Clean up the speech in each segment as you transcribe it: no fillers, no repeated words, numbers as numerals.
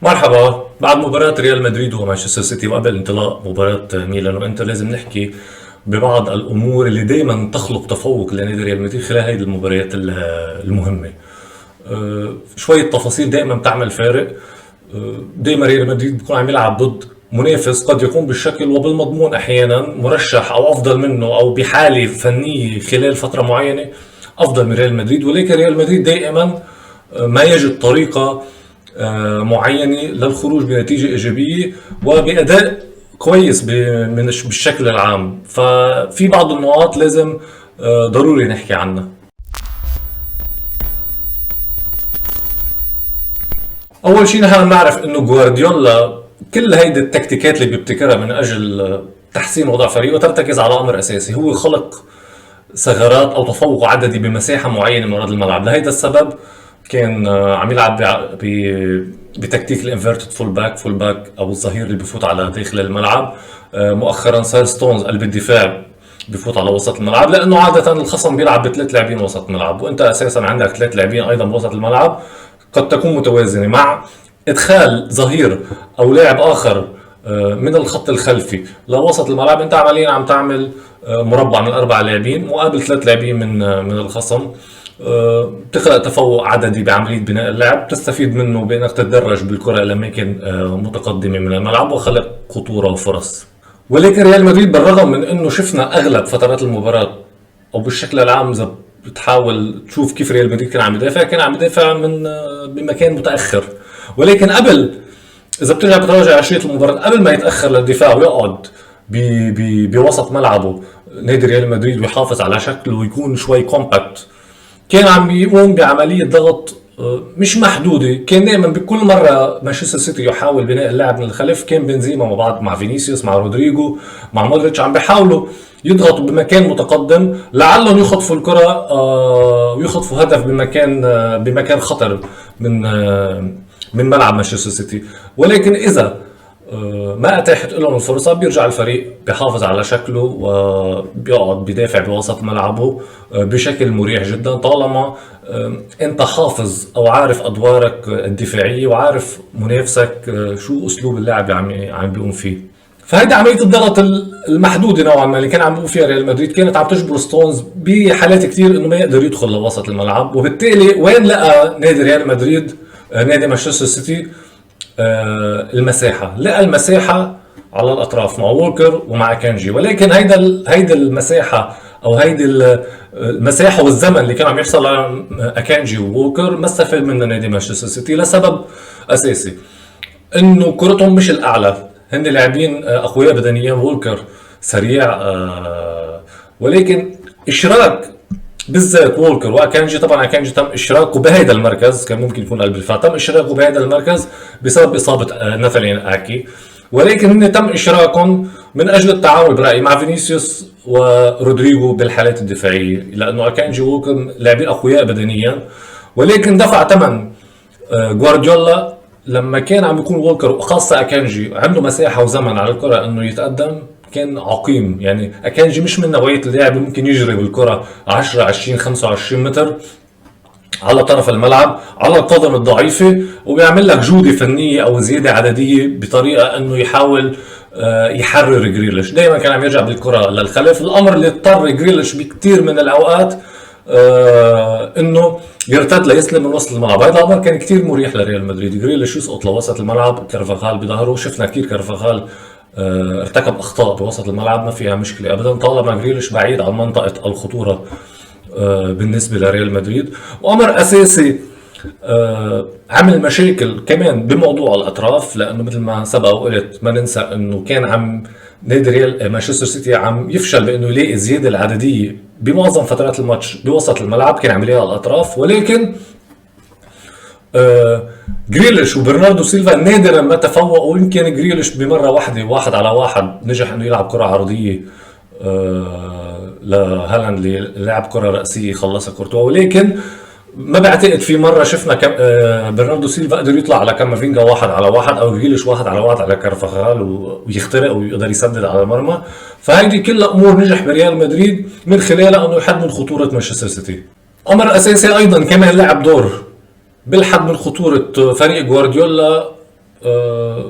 مرحبا. بعد مباراة ريال مدريد ومانشستر سيتي وقبل انطلاق مباراة ميلان وانتر لازم نحكي ببعض الامور اللي دائما تخلق تفوق لنادي ريال مدريد خلال هذه المباريات المهمة. شوية تفاصيل دائما بتعمل فارق. دائما ريال مدريد بيكون عم يلعب ضد منافس قد يكون بالشكل وبالمضمون احيانا مرشح او افضل منه او بحالة فنية خلال فترة معينة افضل من ريال مدريد، ولكن ريال مدريد دائما ما يجد طريقة معينة للخروج بنتيجة إيجابية وبأداء كويس بالشكل العام. ففي بعض النقاط لازم ضروري نحكي عنها. أول شيء نحن نعرف إنه جوارديولا كل هيدي التكتيكات اللي بيبتكرها من أجل تحسين وضع فريقه ترتكز على أمر أساسي، هو خلق ثغرات أو تفوق عددي بمساحة معينة من أرض الملعب. لهيدا السبب كان عم يلعب بتكتيك الانفيرتد فول باك او الظهير اللي بفوت على داخل الملعب. مؤخرا صار ستونز قلب الدفاع بفوت على وسط الملعب، لانه عاده الخصم بيلعب بثلاث لاعبين وسط الملعب وانت اساسا عندك ثلاث لاعبين ايضا بوسط الملعب. قد تكون متوازنه مع ادخال ظهير او لاعب اخر من الخط الخلفي لوسط الملعب. انت عمليا عم تعمل مربع من اربع لاعبين مقابل ثلاث لاعبين من الخصم. بتخلق تفوق عددي بعملية بناء اللعب، تستفيد منه بأنك تتدرج بالكرة إلى أماكن متقدمة من الملعب وخلق خطورة وفرص. ولكن ريال مدريد بالرغم من أنه شفنا أغلب فترات المباراة أو بالشكل العام إذا بتحاول تشوف كيف ريال مدريد كان عم يدافع، كان عم يدافع من بمكان متأخر. ولكن قبل إذا بترجع بتراجع عشية المباراة قبل ما يتأخر للدفاع ويقعد بوسط ملعبه نادي ريال مدريد ويحافظ على شكله ويكون شوي كومباكت، كان عم بيقوم بعملية ضغط مش محدودة. كان دائما بكل مرة مانشستر سيتي يحاول بناء اللعب من الخلف، كان بنزيما مع بعض مع فينيسيوس مع رودريجو مع مودريتش عم بيحاولوا يضغطوا بمكان متقدم لعلهم يخطفوا الكرة ويخطفوا هدف بمكان خطر من ملعب مانشستر سيتي. ولكن إذا ما اتاحت لهم الفرصه بيرجع الفريق بيحافظ على شكله وبيقعد بيدافع بوسط ملعبه بشكل مريح جدا، طالما انت حافظ او عارف ادوارك الدفاعيه وعارف منافسك شو اسلوب اللعب عم بيقوم فيه. فهيدي عمليه الضغط المحدوده نوعا ما اللي كان عم بيقوم فيها ريال مدريد كانت عم تجبر ستونز بحالات كثير انه ما يقدر يدخل لوسط الملعب. وبالتالي وين لقى نادي ريال مدريد نادي مانشستر سيتي المساحة؟ لقى المساحة على الأطراف مع وولكر ومع أكانجي. ولكن هيدا المساحة أو هيدي المساحة والزمن اللي كان عم يحصل على أكانجي ووولكر ما استفاد منه نادي مانشستر سيتي لسبب أساسي، إنه كرتهم مش الأعلى. هن لاعبين أقوياء بدنيا، وولكر سريع ولكن إشراك بالذات وولكر واكانجي. طبعا اكانجي تم اشراكه بهذا المركز، كان ممكن يكون قلب الدفاع، تم اشراكه بهذا المركز بسبب اصابه ناثانيال اكي. ولكن هن تم اشراكهم من اجل التعاون برايي مع فينيسيوس ورودريجو بالحالات الدفاعيه، لانه اكانجي وولكر لاعبين اقوياء بدنيا. ولكن دفع ثمن جوارديولا لما كان عم يكون وولكر وخاصه اكانجي عنده مساحه وزمن على الكره انه يتقدم، كان عقيم. يعني اكانجي مش من نوعيه اللاعب ممكن يجري بالكره 10 20 25 متر على طرف الملعب على القدم الضعيفه وبيعمل لك جوده فنيه او زياده عدديه بطريقه انه يحاول يحرر جريليش. دائما كان عم يرجع بالكره للخلف، الامر اللي اضطر جريليش بكثير من الاوقات انه يرتد ليسلم من وسط الملعب. هذا الامر كان كثير مريح لريال مدريد. جريليش يسقط لوسط الملعب، كارفاخال بظهره. شفنا كثير كارفاخال ارتكب اخطاء بوسط الملعب، ما فيها مشكله ابدا طالما جريليش بعيد عن منطقه الخطوره بالنسبه لريال مدريد. وامر اساسي عمل مشاكل كمان بموضوع الاطراف، لانه مثل ما سبق وقلت ما ننسى انه كان عم نادي ريال مانشستر سيتي عم يفشل بانه يلاقي الزياده العدديه بمعظم فترات الماتش بوسط الملعب، كان عم يلاقيها على الاطراف. ولكن جريليش وبرناردو سيلفا نادرا ما تفوقوا. يمكن جريليش بمره واحده واحد على واحد نجح انه يلعب كره عرضيه لهالاند اللي لعب كره راسيه خلصها كورتوا. ولكن ما بعتقد في مره شفنا برناردو سيلفا قدر يطلع على كامافينجا واحد على واحد او جريليش واحد على واحد على كارفاخال ويخترق ويقدر يسدد على المرمى. فهيدي كلها امور نجح بريال مدريد من خلالها انه يحد من خطوره مانشستر سيتي. امر اساسي ايضا كمان لعب دور بالحد من خطورة فريق جوارديولا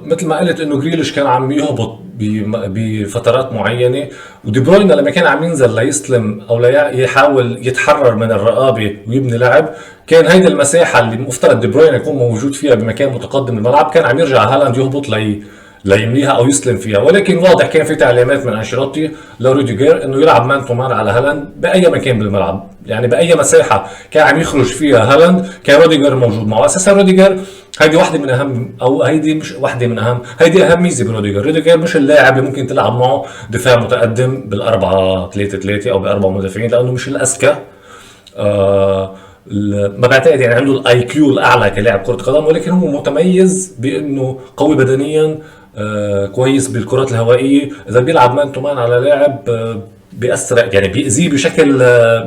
مثل ما قلت انه جريليش كان عم يهبط بفترات معينه، ودي بروين لما كان عم ينزل ليستلم او ليحاول يتحرر من الرقابه ويبني لعب، كان هيدي المساحه اللي مفترض دي بروين يكون موجود فيها بمكان متقدم الملعب، كان عم يرجع هالاند يهبط ليمليها او يستلم فيها. ولكن واضح كان في تعليمات من انشيلوتي لروديجر انه يلعب مان تو مان على هالاند باي مكان بالملعب، يعني باي مساحه كان عم يخرج فيها هالاند كان روديجر موجود معه. اساسا روديجر هيدي واحده من اهم، او هيدي مش واحده من اهم، هيدي اهم ميزه بروديجر. روديجر مش اللاعب اللي ممكن تلعب معه دفاع متقدم بالأربعة 3-3 او بأربعة مدافعين، لانه مش الاذكى. ما بعتقد يعني عنده الاي كيو الاعلى كلاعب كره قدم، ولكن هو متميز بانه قوي بدنيا، كويس بالكرات الهوائيه. اذا بيلعب مان تو مان على لاعب بيأثر، يعني بيأذيه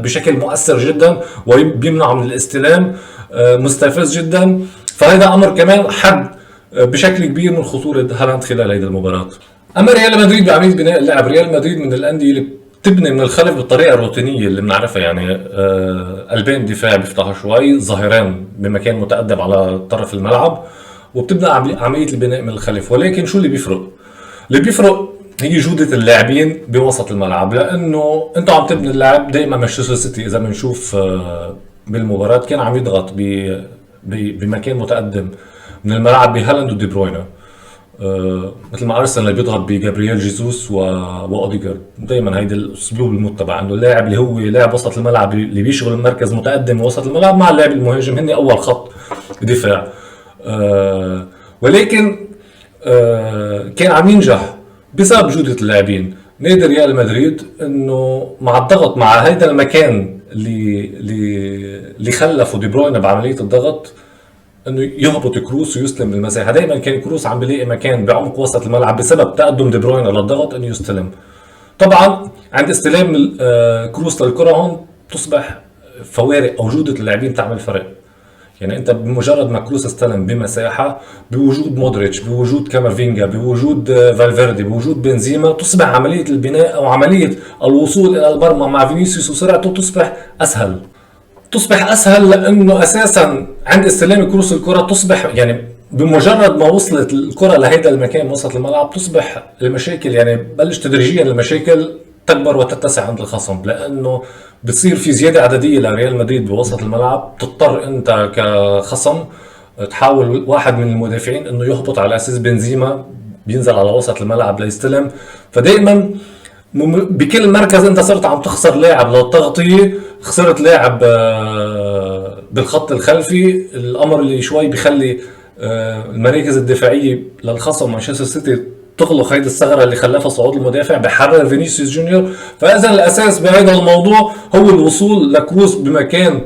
بشكل مؤثر جدا وبيمنعه من الاستلام، مستفز جدا. فهذا امر كمان حد بشكل كبير من خطوره هالاند خلال هذه المباراه. اما ريال مدريد بعمليه بناء اللعب، ريال مدريد من الانديه اللي بتبني من الخلف بالطريقه الروتينيه اللي بنعرفها، يعني قلبين دفاع بيفتحوا شوي، ظهيرين بمكان متقدم على طرف الملعب، وبتبدا عمليه البناء من الخلف. ولكن شو اللي بيفرق؟ اللي بيفرق هي جودة اللاعبين بوسط الملعب، لانه انت عم تبني اللعب. دائما مانشستر سيتي اذا بنشوف بالمباراة كان عم يضغط بمكان متقدم من الملعب بهالاند ودي بروينا، مثل ما ارسنال بيضغط بجابرييل جيسوس واوديجارد. دائما هيدا الاسلوب المتبع، عنده اللاعب اللي هو لاعب وسط الملعب اللي بيشغل مركز متقدم وسط الملعب مع اللاعب المهاجم، هن اول خط دفاع. ولكن كان عم ينجح بسبب جودة اللاعبين. نادي ريال مدريد انه مع الضغط، مع هيدا المكان اللي خلفه دي بروين بعملية الضغط، انه يهبط كروس ويستلم بالمساحة. دائما كان كروس عم بيلاقي مكان بعمق وسط الملعب بسبب تقدم دي بروين للضغط انه يستلم. طبعا عند استلام كروس للكرة هون تصبح فوارق او جودة اللاعبين تعمل فرق. يعني انت بمجرد ما كروس استلم بمساحه، بوجود مودريتش، بوجود كامافينجا، بوجود فالفيردي، بوجود بنزيما، تصبح عمليه البناء او عمليه الوصول الى المرمى مع فينيسيوس وسرعته تصبح اسهل لانه اساسا عند استلام كروس الكره تصبح، يعني بمجرد ما وصلت الكره لهيدا المكان وسط الملعب تصبح المشاكل، يعني بلش تدريجيا المشاكل تكبر وتتسع عند الخصم، لانه بتصير في زياده عدديه لريال مدريد بوسط الملعب. تضطر انت كخصم تحاول واحد من المدافعين انه يهبط على اساس بنزيما بينزل على وسط الملعب ليستلم. فدائما بكل مركز انت صرت عم تخسر لاعب للتغطيه، خسرت لاعب بالخط الخلفي، الامر اللي شوي بيخلي المراكز الدفاعيه للخصم مانشستر سيتي تغلق هيدي الثغره اللي خلفها صعود المدافع، بحرر فينيسيوس جونيور. فاذا الاساس بهذا الموضوع هو الوصول لكروس بمكان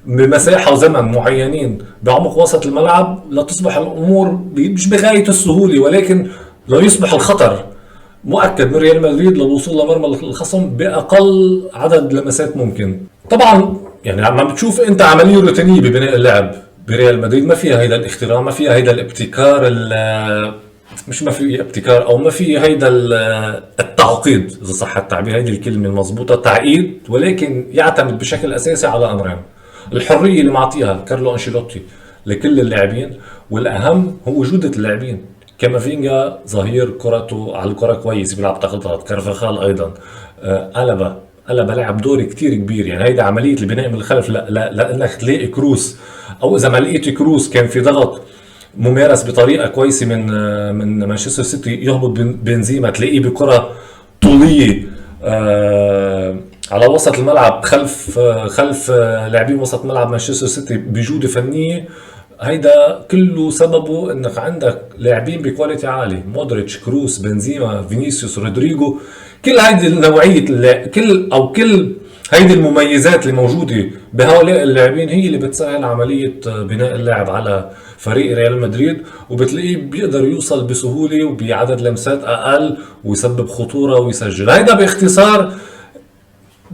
بمساحه وزمن معينين بعمق وسط الملعب، لتصبح الامور مش بغايه السهوله، ولكن لو يصبح الخطر مؤكد من ريال مدريد للوصول لمرمى الخصم باقل عدد لمسات ممكن. طبعا يعني عم بتشوف انت عمليه روتينيه ببناء اللعب بريال مدريد، ما فيها هيدا الاختراع، ما فيها هيدا الابتكار، مش ما في ابتكار، او ما في هيدا التعقيد اذا صح التعبير، هيدي الكلمه المضبوطه، تعقيد. ولكن يعتمد بشكل اساسي على امرين: الحريه اللي معطيها كارلو انشيلوتي لكل اللاعبين، والاهم هو جوده اللاعبين. كامافينجا ظهير كرته على الكره كويس، بيلعب تغطيات. كارفاخال ايضا. ألابا لعب دور كتير كبير. يعني هيدا عمليه البناء من الخلف، لانك تلاقي كروس، او اذا ما لقيت كروس كان في ضغط ممارس بطريقه كويسه من مانشستر سيتي، يهبط بنزيما تلاقيه بكره طوليه على وسط الملعب خلف لاعبين وسط ملعب مانشستر سيتي بجوده فنيه. هيدا كله سببه انك عندك لاعبين بكواليتي عالي: مودريتش، كروس، بنزيما، فينيسيوس، رودريجو. كل هيدي النوعيه، كل هيدي المميزات اللي موجوده بهؤلاء اللاعبين هي اللي بتسهل عمليه بناء اللاعب على فريق ريال مدريد، وبتلاقيه بيقدر يوصل بسهوله وبعدد لمسات اقل ويسبب خطوره ويسجل. هيدا باختصار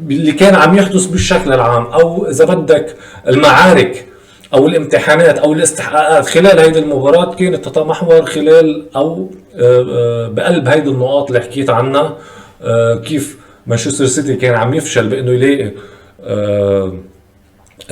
اللي كان عم يحدث بالشكل العام، او اذا بدك المعارك او الامتحانات او الاستحقاقات خلال هيدي المباراة كانت تتمحور خلال او بقلب هيدي النقاط اللي حكيت عنها. كيف مانشستر سيتي كان عم يفشل بانه يلاقي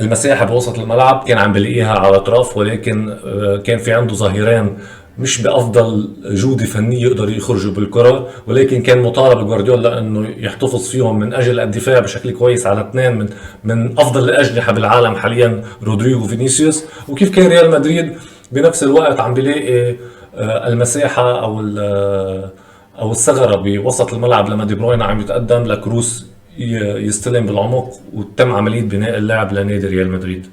المساحة بوسط الملعب، كان عم بلاقيها على اطراف، ولكن كان في عنده ظهيرين مش بافضل جوده فنيه يقدروا يخرجوا بالكره، ولكن كان مطالب جوارديولا انه يحتفظ فيهم من اجل الدفاع بشكل كويس على اثنين من افضل الاجنحه بالعالم حاليا، رودريغو وفينيسيوس. وكيف كان ريال مدريد بنفس الوقت عم بيلاقي المساحه او الثغره بوسط الملعب لما دي بروين عم يتقدم لكروس يستلم بالعمق، وتم عمليه بناء اللعب لنادي ريال مدريد.